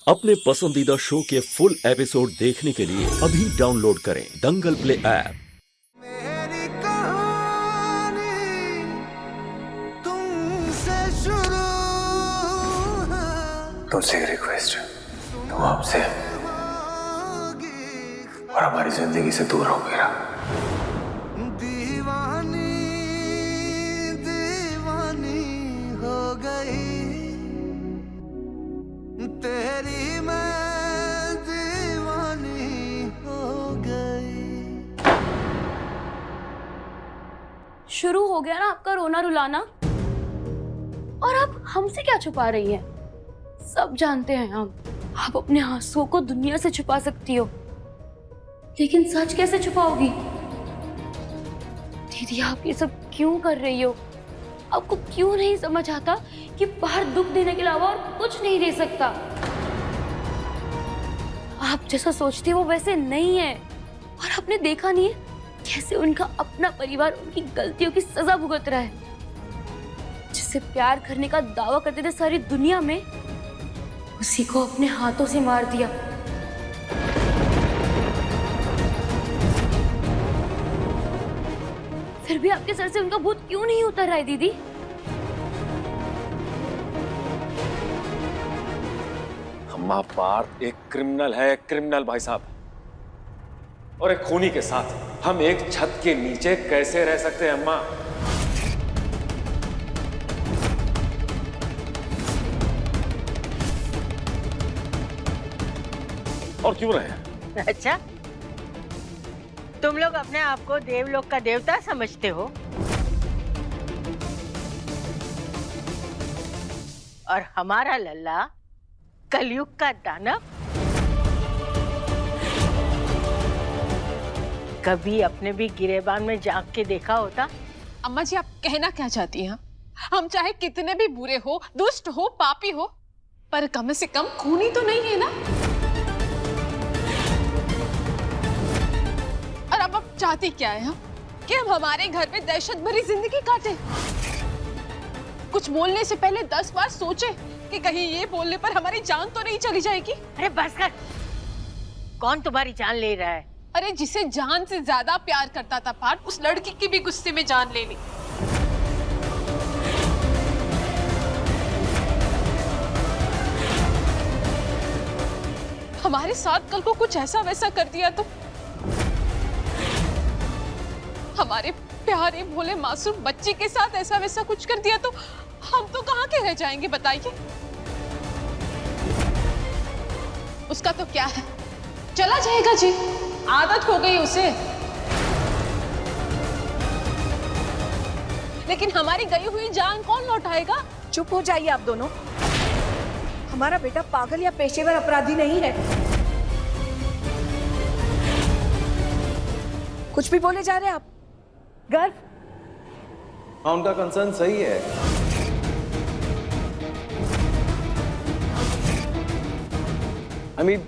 अपने पसंदीदा शो के फुल एपिसोड देखने के लिए अभी डाउनलोड करें दंगल प्ले ऐप। मेरी कहानी तुमसे शुरू तुमसे एक रिक्वेस्ट है, तुम हमसे होगी, और हमारी जिंदगी से दूर हो मेरा। दीवानी दीवानी हो गई तेरी, मैं दीवानी हो गई। शुरू हो गया ना आपका रोना रुलाना। और आप हमसे क्या छुपा रही हैं? सब जानते हैं हम, आप अपने आंसुओं को दुनिया से छुपा सकती हो, लेकिन सच कैसे छुपाओगी? दीदी आप ये सब क्यों कर रही हो? आपको क्यों नहीं समझ आता कि बाहर दुख देने के अलावा और कुछ नहीं दे सकता? आप जैसा सोचती हो वो वैसे नहीं है। और आपने देखा नहीं है कैसे उनका अपना परिवार उनकी गलतियों की सजा भुगत रहा है। जिससे प्यार करने का दावा करते थे सारी दुनिया में, उसी को अपने हाथों से मार दिया। फिर भी आपके सर से उनका भूत क्यों नहीं उतर रहा है दीदी? अम्मा पार्थ एक क्रिमिनल है, क्रिमिनल भाई साहब, और एक खूनी के साथ हम एक छत के नीचे कैसे रह सकते हैं अम्मा? और क्यों रहे? अच्छा, तुम लोग अपने आप को देवलोक का देवता समझते हो और हमारा लल्ला कलयुग का दानव। कभी अपने भी गिरेबान में झांक के देखा होता? अम्मा जी आप कहना क्या चाहती हैं? हम चाहे कितने भी बुरे हो, दुष्ट हो, पापी हो, पर कम से कम खूनी तो नहीं है ना। और अब आप चाहती क्या है हम? कि हम हमारे घर में दहशत भरी जिंदगी काटे? कुछ बोलने से पहले 10 बार सोचे कि कहीं ये बोलने पर हमारी जान तो नहीं चली जाएगी। अरे बस कर, कौन तुम्हारी जान ले रहा है? अरे जिसे जान से ज्यादा प्यार करता था पार्थ, उस लड़की की भी गुस्से में जान ले ली। हमारे साथ कल को कुछ ऐसा वैसा कर दिया तो, हमारे प्यारे भोले मासूम बच्चे के साथ ऐसा वैसा कुछ कर दिया तो हम तो कहाँ के रह जाएंगे बताइए? उसका तो क्या है, चला जाएगा जी, आदत हो गई उसे। लेकिन हमारी गई हुई जान कौन लौटाएगा? चुप हो जाइए आप दोनों। हमारा बेटा पागल या पेशेवर अपराधी नहीं है। कुछ भी बोले जा रहे हैं आप। गर्व, हाँ उनका कंसर्न सही है। I mean,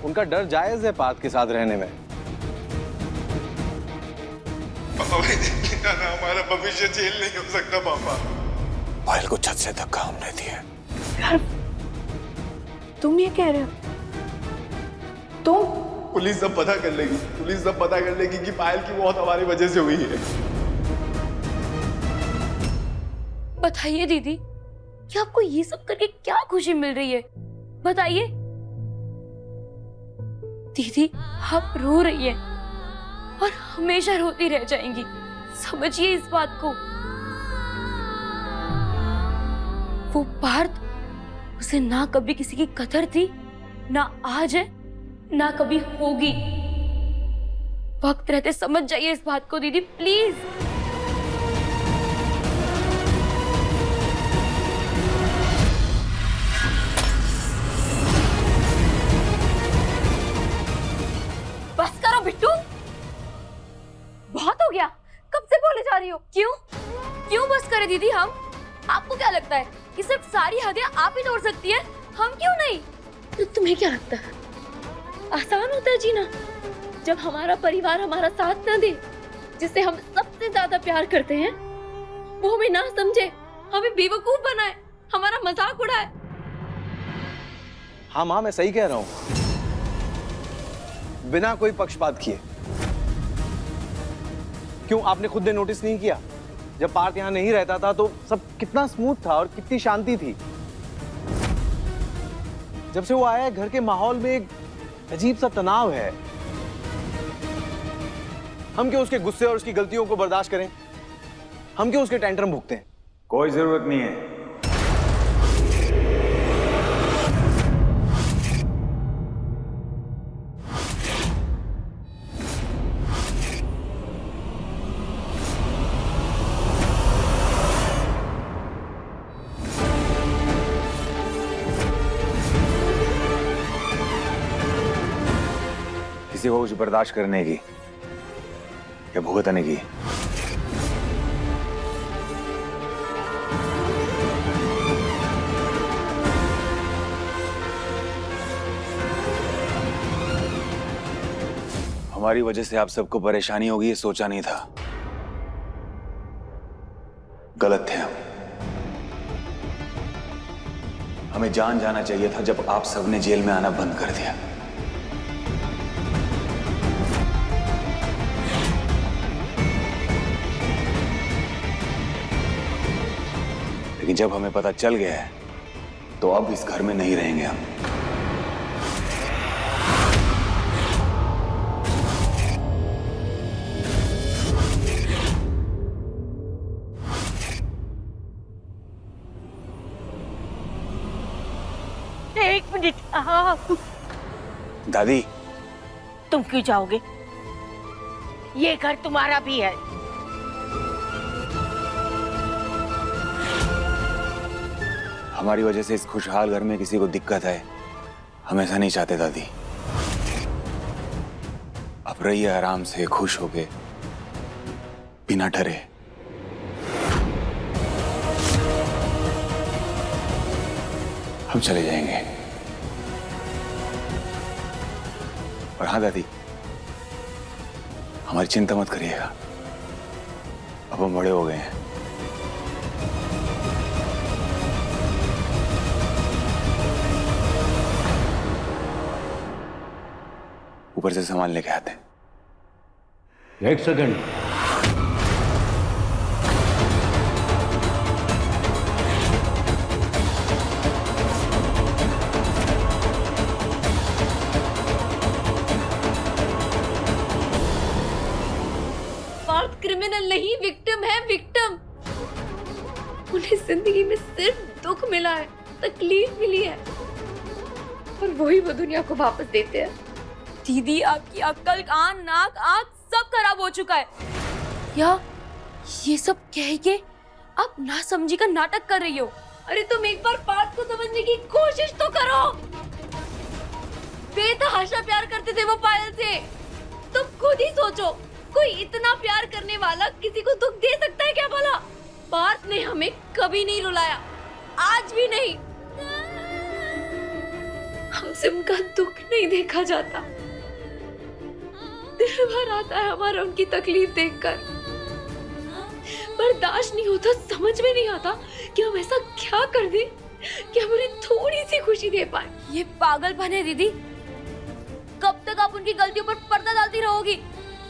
उनका डर जायज है पार्थ के साथ रहने में। पापा हमारा भविष्य जेल नहीं हो सकता पापा। पायल को छत से धक्का हमने दिया। तुम ये कह रहे हो? तुम? पुलिस सब पता कर लेगी, पुलिस सब पता कर लेगी कि पायल की मौत हमारी वजह से हुई है। बताइए दीदी, कि आपको ये सब करके क्या खुशी मिल रही है? बताइए दीदी, आप रो रही हैं और हमेशा रोती रह जाएंगी, समझिए इस बात को। वो पार्थ, उसे ना कभी किसी की कदर थी, ना आज है, ना कभी होगी। वक्त रहते समझ जाइए इस बात को दीदी, प्लीज। बस करो बिट्टू, बहुत हो गया। कब से बोले जा रही हो? क्यों बस करे दीदी हम? आपको क्या लगता है कि सिर्फ सारी हदें आप ही तोड़ सकती है, हम क्यों नहीं? तो तुम्हें क्या लगता है आसान होता है जीना, जब हमारा परिवार हमारा साथ न दे, जिससे हम सबसे ज्यादा प्यार करते हैं, वो हमें ना समझे, हमें बेवकूफ बनाए, हमारा मजाक उड़ाए? हाँ माँ, मैं सही कह रहा हूं, बिना कोई पक्षपात किए। क्यों, आपने खुद ने नोटिस नहीं किया? जब पार्थ यहां नहीं रहता था तो सब कितना स्मूथ था और कितनी शांति थी। जब से वो आया है, घर के माहौल में एक अजीब सा तनाव है। हम क्यों उसके गुस्से और उसकी गलतियों को बर्दाश्त करें? हम क्यों उसके टेंट्रम भुगते हैं? कोई जरूरत नहीं है। किसी को कुछ बर्दाश्त करने की या भुगतने की हमारी वजह से आप सबको परेशानी होगी, ये सोचा नहीं था। गलत थे हम। हमें जान जाना चाहिए था जब आप सबने जेल में आना बंद कर दिया। लेकिन जब हमें पता चल गया है तो अब इस घर में नहीं रहेंगे हम। एक मिनट। हाँ, दादी, तुम क्यों जाओगे? ये घर तुम्हारा भी है। हमारी वजह से इस खुशहाल घर में किसी को दिक्कत है, हम ऐसा नहीं चाहते दादी। अब रहिए आराम से, खुश होके, बिना डरे। हम चले जाएंगे। और हाँ दादी, हमारी चिंता मत करिएगा, अब हम बड़े हो गए हैं। ऊपर से सामान लेके आते हैं। एक सेकंड। पार्थ क्रिमिनल नहीं, विक्टिम है, विक्टिम। उन्हें जिंदगी में सिर्फ दुख मिला है, तकलीफ मिली है, और वही वो दुनिया को वापस देते हैं। दीदी, आपकी अक्ल, कान, नाक, आंख सब खराब हो चुका है। या ये सब कह के आप नासमझी का नाटक कर रही हो। अरे तुम एक बार बात को समझने की कोशिश तो करो। बेतहाशा प्यार करते थे वो पायल से। तुम खुद ही सोचो, कोई इतना प्यार करने वाला किसी को दुख दे सकता है क्या भला? पार्थ ने हमें कभी नहीं रुलाया, आज भी नहीं। हमसे उनका दुख नहीं देखा जाता। दिल भर आता है हमारा उनकी तकलीफ देखकर। बर्दाश्त नहीं होता, समझ में नहीं आता कि हम ऐसा क्या कर दें कि हम उन्हें थोड़ी सी खुशी दे पाए। ये पागलपन है दीदी। कब तक आप उनकी गलतियों पर पर्दा डालती रहोगी?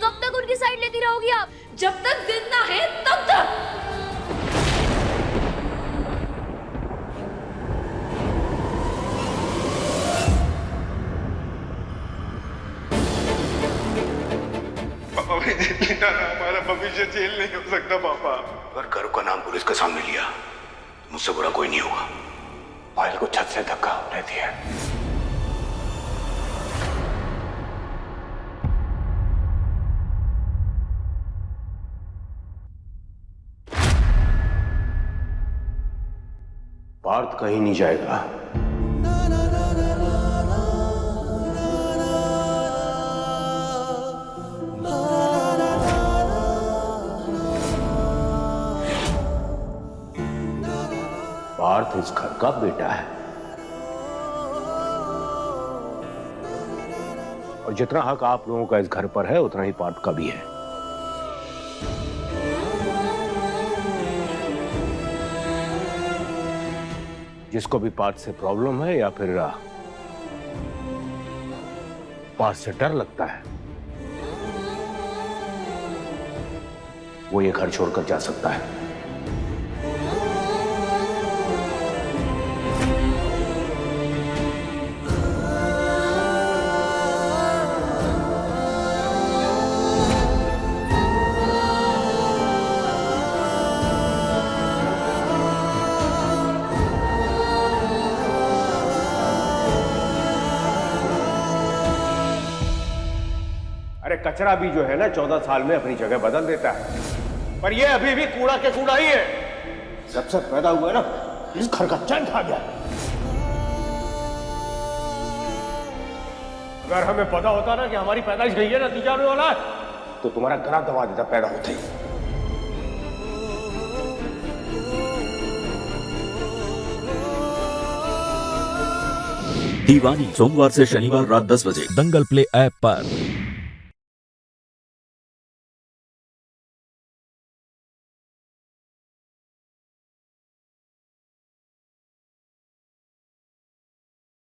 कब तक उनकी साइड लेती रहोगी आप? जब तक जिंदा है तब तक। हमारा भविष्य जेल नहीं हो सकता पापा। अगर घर का नाम पुलिस के सामने लिया तो मुझसे बुरा कोई नहीं होगा। पायल को छत से धक्का होने दिया। पार्थ कहीं नहीं जाएगा। पार्थ इस घर का बेटा है और जितना हक आप लोगों का इस घर पर है उतना ही पार्थ का भी है। जिसको भी पार्थ से प्रॉब्लम है या फिर बात से डर लगता है, वो ये घर छोड़कर जा सकता है। अरे कचरा भी जो है ना 14 साल में अपनी जगह बदल देता है, पर ये अभी भी कूड़ा के कूड़ा ही है। जब से पैदा हुआ है ना, इस घर का चैन खा गया। अगर हमें पता होता ना कि हमारी पैदाइश गई है, नतीजा होने वाला है, तो तुम्हारा गला दबा देता पैदा होते ही। दीवानी सोमवार से शनिवार रात 10 बजे दंगल प्ले ऐप पर।